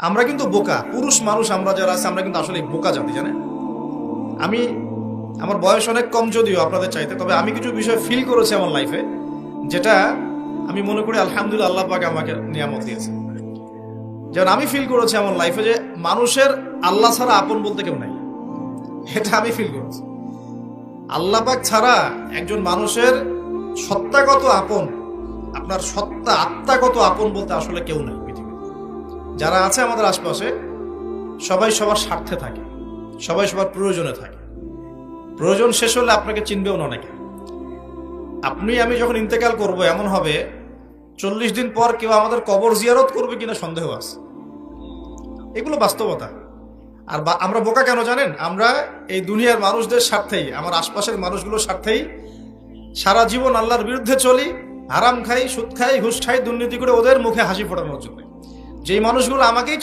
আমরা কিন্তু বোকা, পুরুষ মানুষ আমরা যারা আছে আমরা কিন্তু আসলে বোকা জাতি, জানেন। আমি, আমার বয়স অনেক কম যদিও আপনাদের চাইতে, তবে আমি কিছু বিষয় ফিল করেছি আমার লাইফে, যেটা আমি মনে করি আলহামদুলিল্লাহ আল্লাহ পাক আমাকে নিয়ামত দিয়েছে। যেমন আমি ফিল করেছি আমার লাইফে যে মানুষের আল্লাহ ছাড়া আপন বলতে কেউ নাই, এটা আমি ফিল করেছি। আল্লাহ পাক ছাড়া একজন মানুষের সত্তাগত আপন, আপনার সত্তা আত্মাগত আপন বলতে আসলে কেউ নাই পৃথিবীতে। যারা আছে আমাদের আশপাশে সবাই সবার স্বার্থে থাকে, সবাই সবার প্রয়োজনে থাকে। প্রয়োজন শেষ হলে আপনাকে চিনবেও না অনেকে। আপনি আমি যখন ইন্তেকাল করব এমন হবে 40 দিন পর কেউ আমাদের কবর জিয়ারত করবে কিনা সন্দেহ আছে। এগুলো বাস্তবতা। আর আমরা বোকা কেন জানেন? আমরা এই দুনিয়ার মানুষদের স্বার্থেই, আমার আশপাশের মানুষগুলোর স্বার্থেই সারা জীবন আল্লাহর বিরুদ্ধে চলি, হারাম খাই, সুদ খাই, ঘুষ খাই, দুর্নীতি করে ওদের মুখে হাসি ফোটানোর জন্য। যেই মানুষগুলো আমাকেই